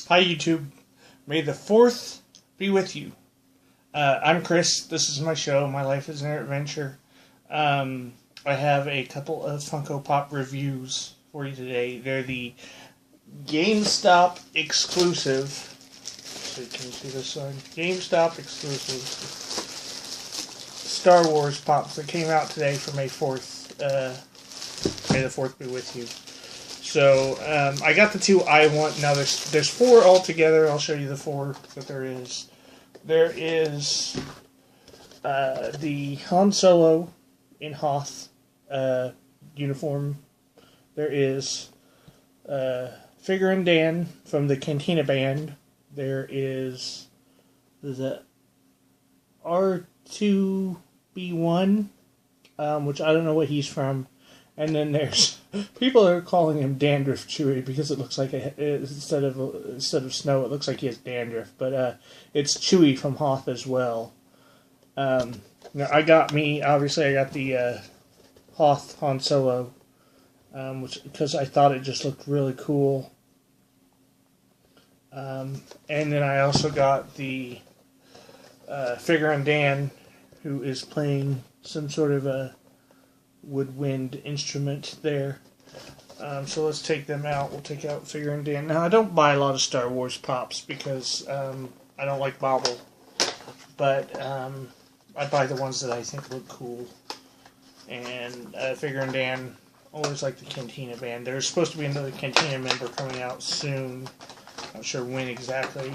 Hi YouTube. May the 4th be with you. I'm Chris. This is my show. My life is an adventure. I have a couple of Funko Pop reviews for you today. They're the GameStop exclusive. So you can see this side. GameStop exclusive Star Wars Pops that came out today for May 4th. May the 4th be with you. So, I got the two I want. Now, there's four altogether. I'll show you the four that there is. There is the Han Solo in Hoth uniform. There is Figure and Dan from the Cantina Band. There is the R2B1, which I don't know what he's from. And then there's people are calling him Dandruff Chewy because it looks like instead of snow, it looks like he has dandruff. But it's Chewy from Hoth as well. Now I got the Hoth Han Solo, because I thought it just looked really cool. And then I also got the Figure and Dan, who is playing some sort of a woodwind instrument there. So let's take them out. We'll take out Figure and Dan. Now, I don't buy a lot of Star Wars Pops because I don't like Bobble. But I buy the ones that I think look cool. And Figure and Dan, always like the Cantina Band. There's supposed to be another Cantina member coming out soon. Not sure when exactly.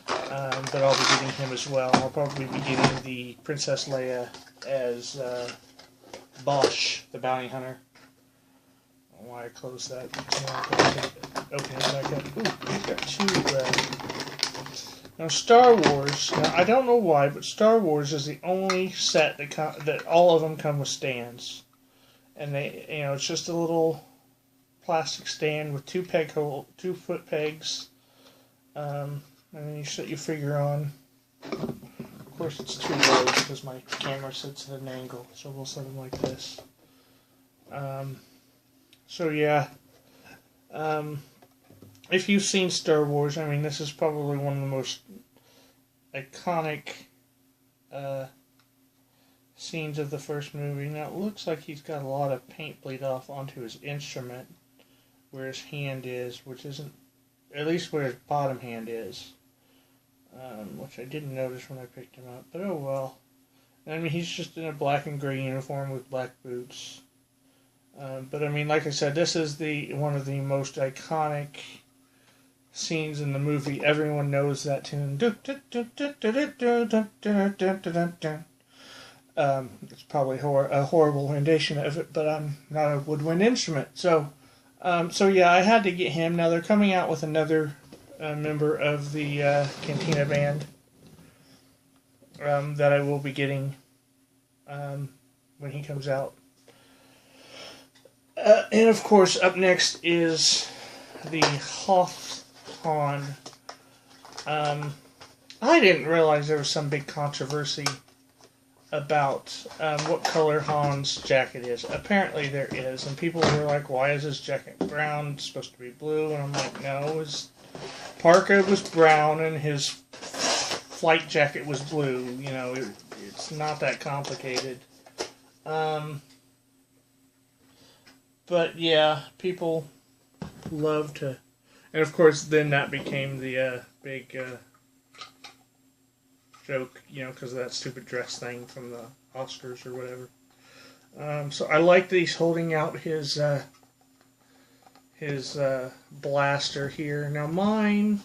But I'll be getting him as well. I'll probably be getting the Princess Leia as Bosch, the bounty hunter. I don't know why I closed that. Open it back up. Ooh, we've got two. Now, Star Wars. Now, I don't know why, but Star Wars is the only set that all of them come with stands, and it's just a little plastic stand with two foot pegs, and then you set your figure on. Of course, it's too low because my camera sits at an angle, so we'll set them like this. So yeah, if you've seen Star Wars, I mean, this is probably one of the most iconic scenes of the first movie. Now, it looks like he's got a lot of paint bleed off onto his instrument, where his hand is, which isn't, at least where his bottom hand is. Which I didn't notice when I picked him up, but oh well. I mean, he's just in a black and gray uniform with black boots. But I mean, like I said, this is one of the most iconic scenes in the movie. Everyone knows that tune. It's probably a horrible rendition of it, but I'm not a woodwind instrument. So yeah, I had to get him. Now they're coming out with another member of the Cantina Band that I will be getting when he comes out. And of course, up next is the Hoth Han. I didn't realize there was some big controversy about what color Han's jacket is. Apparently there is, and people were like, why is his jacket brown? It's supposed to be blue. And I'm like, no, his parka was brown and his flight jacket was blue. It's not that complicated. But yeah, people love to, and of course then that became the big joke, because of that stupid dress thing from the Oscars or whatever. So I like that he's holding out his blaster here. Now mine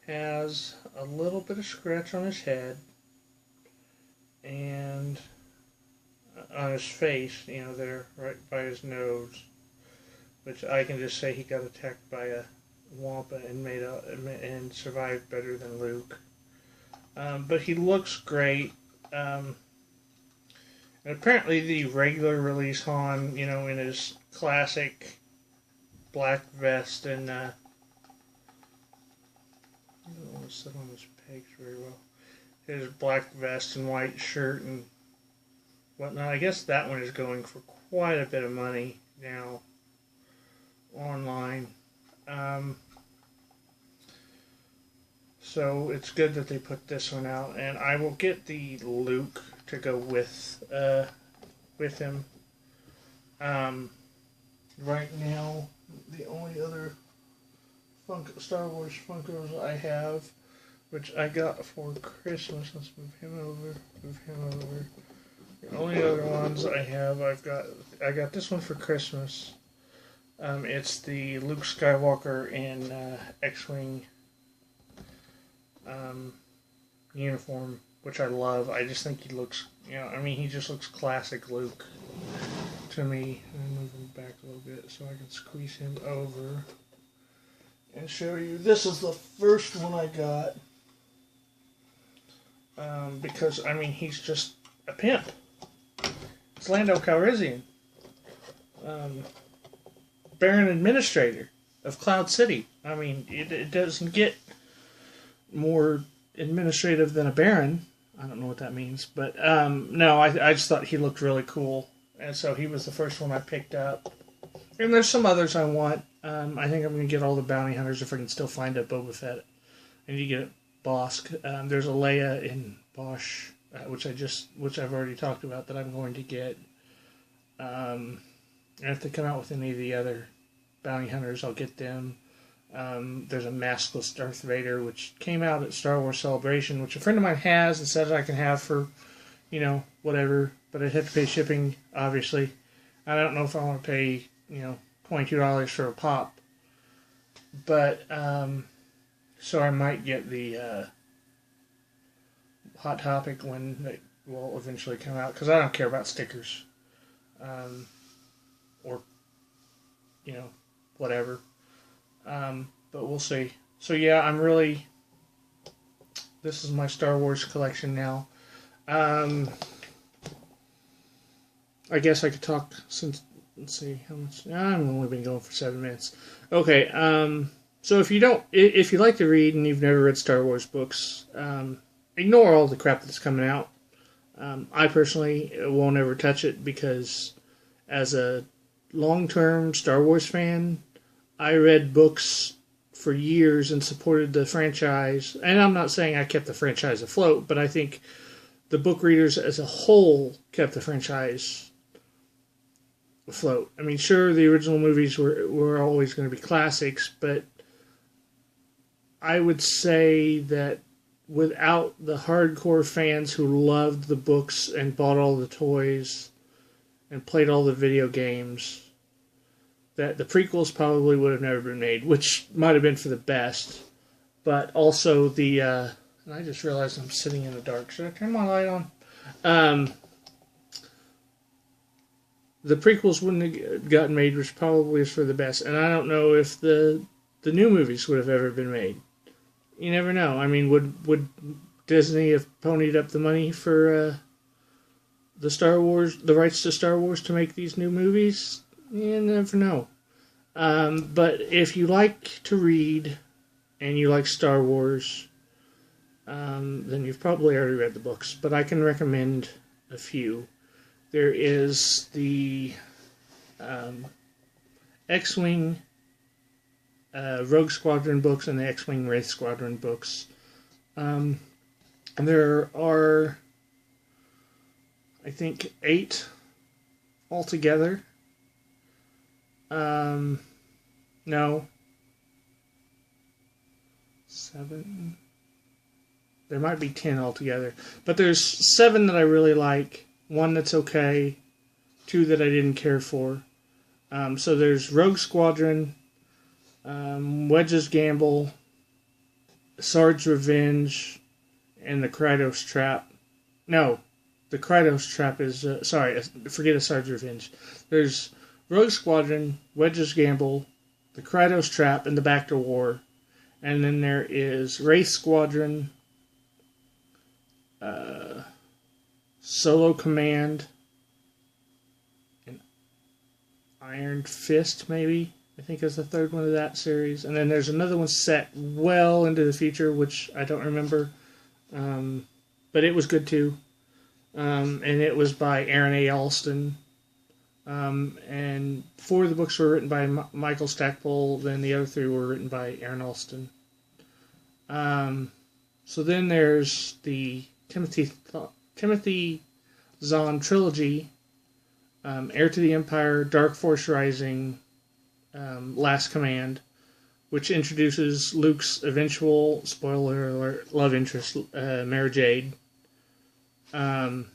has a little bit of scratch on his head and on his face, there right by his nose, which I can just say he got attacked by a Wampa and survived better than Luke. But he looks great. And apparently the regular release Han, in his classic black vest and I don't want to sit on his pegs very well. His black vest and white shirt and whatnot. I guess that one is going for quite a bit of money now online. So it's good that they put this one out, and I will get the Luke to go with him. Right now, the only other Star Wars Funkos I have, which I got for Christmas. Let's move him over. The only other ones I have, I got this one for Christmas. It's the Luke Skywalker in X-Wing uniform, which I love. I just think he looks, he just looks classic Luke to me. I'm move him back a little bit so I can squeeze him over and show you. This is the first one I got. Because, he's just a pimp. It's Lando Calrissian. Baron Administrator of Cloud City. It doesn't get more administrative than a Baron. I don't know what that means. But, no, I just thought he looked really cool. And so he was the first one I picked up. And there's some others I want. I think I'm going to get all the bounty hunters if I can still find a Boba Fett. I need to get Bosk. There's a Leia in Bosch, which I've already talked about, that I'm going to get. And if they come out with any of the other bounty hunters, I'll get them. There's a maskless Darth Vader, which came out at Star Wars Celebration, which a friend of mine has and says I can have for, whatever. But I'd have to pay shipping, obviously. I don't know if I want to pay, $22 for a pop. But, so I might get the Hot Topic when they will eventually come out, because I don't care about stickers. Or, whatever. But we'll see. So yeah, this is my Star Wars collection now. I guess I could talk since, let's see, how much, I've only been going for 7 minutes. Okay, so if you like to read and you've never read Star Wars books, ignore all the crap that's coming out. I personally won't ever touch it, because as a long-term Star Wars fan, I read books for years and supported the franchise. And I'm not saying I kept the franchise afloat, but I think the book readers as a whole kept the franchise afloat. Sure, the original movies were always going to be classics, but I would say that without the hardcore fans who loved the books and bought all the toys and played all the video games, that the prequels probably would have never been made, which might have been for the best. But also and I just realized I'm sitting in the dark. Should I turn my light on? The prequels wouldn't have gotten made, which probably is for the best. And I don't know if the new movies would have ever been made. You never know. Would Disney have ponied up the money for the rights to Star Wars to make these new movies? You never know. But if you like to read and you like Star Wars, then you've probably already read the books. But I can recommend a few. There is the X-Wing Rogue Squadron books and the X-Wing Wraith Squadron books. There are, I think, 8 altogether. No. 7. There might be 10 altogether. But there's 7 that I really like. 1 that's okay. 2 that I didn't care for. So there's Rogue Squadron, Wedge's Gamble, Sard's Revenge, and the Krytos Trap. No, the Krytos Trap is... forget a Sard's Revenge. There's Rogue Squadron, Wedge's Gamble, the Krytos Trap, and the Back to War. And then there is Wraith Squadron, Solo Command, and Iron Fist, maybe, I think is the third one of that series. And then there's another one set well into the future, which I don't remember. But it was good too. And it was by Aaron A. Alston. And 4 of the books were written by Michael Stackpole, then the other 3 were written by Aaron Alston. So then there's the Timothy Zahn trilogy, Heir to the Empire, Dark Force Rising, Last Command, which introduces Luke's eventual, spoiler alert, love interest, Mara Jade. Then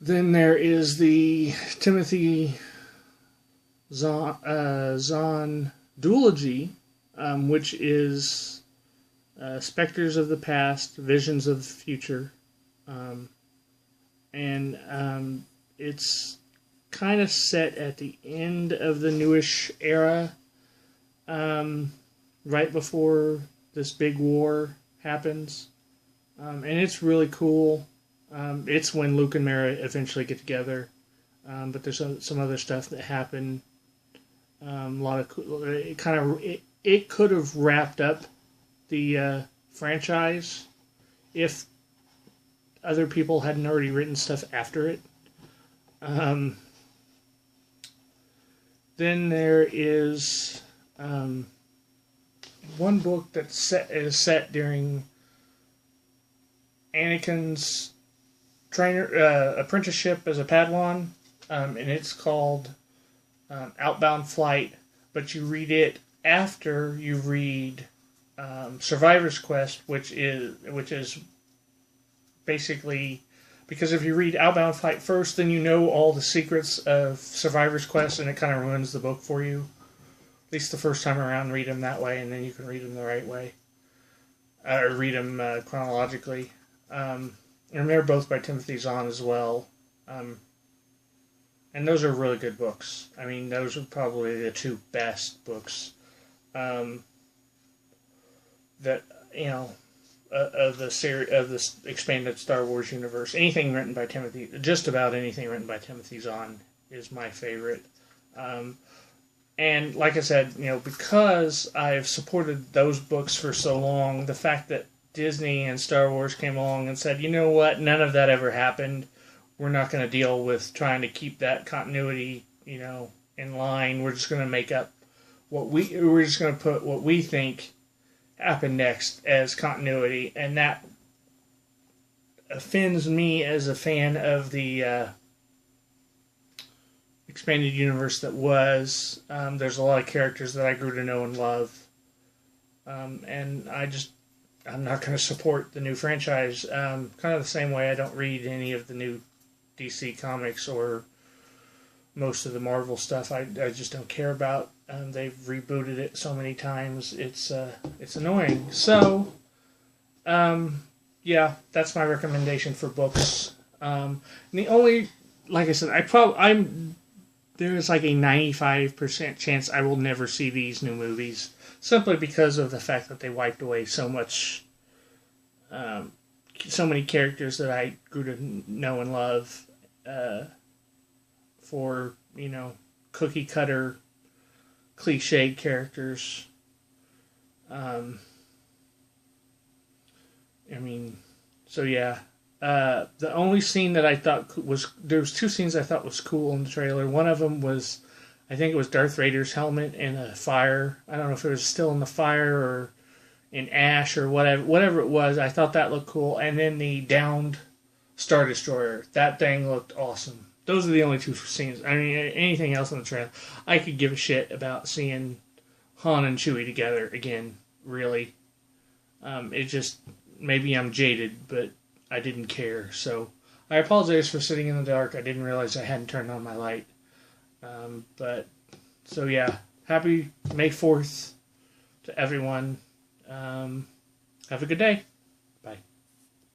there is the Timothy Zahn duology, which is Spectres of the Past, Visions of the Future. And it's kind of set at the end of the newish era, right before this big war happens. And it's really cool. It's when Luke and Mara eventually get together. But there's some other stuff that happened. A lot of it could have wrapped up the franchise if other people hadn't already written stuff after it. Then there is one book that is set during Anakin's apprenticeship as a Padawan, and it's called Outbound Flight. But you read it after you read Survivor's Quest, which is basically, because if you read Outbound Flight first, then you know all the secrets of Survivor's Quest, and it kind of ruins the book for you. At least the first time around, read them that way, and then you can read them the right way. Or read them chronologically. And they're both by Timothy Zahn as well. And those are really good books. I mean, those are probably the two best books that, of the series, of this expanded Star Wars universe. Anything written by just about anything written by Timothy Zahn is my favorite. And like I said, because I've supported those books for so long, the fact that Disney and Star Wars came along and said, you know what, none of that ever happened. We're not going to deal with trying to keep that continuity, in line. We're just going to make up we're just going to put what we think happened next as continuity, and that offends me as a fan of the expanded universe that was. There's a lot of characters that I grew to know and love, and I'm not going to support the new franchise. Kind of the same way I don't read any of the new DC comics or most of the Marvel stuff. I just don't care about. They've rebooted it so many times. It's annoying. So, yeah, that's my recommendation for books. The only, like I said, there's like a 95% chance I will never see these new movies, simply because of the fact that they wiped away so many characters that I grew to know and love, for, cookie cutter, cliched characters. So yeah. The only scene that I thought there was two scenes I thought was cool in the trailer. One of them was, I think it was Darth Vader's helmet in a fire. I don't know if it was still in the fire or in ash or whatever it was. I thought that looked cool. And then the downed Star Destroyer. That thing looked awesome. Those are the only two scenes. I mean, anything else in the trailer, I could give a shit about seeing Han and Chewie together again, really. It just, maybe I'm jaded, but I didn't care. So I apologize for sitting in the dark. I didn't realize I hadn't turned on my light. So yeah, happy May 4th to everyone. Have a good day.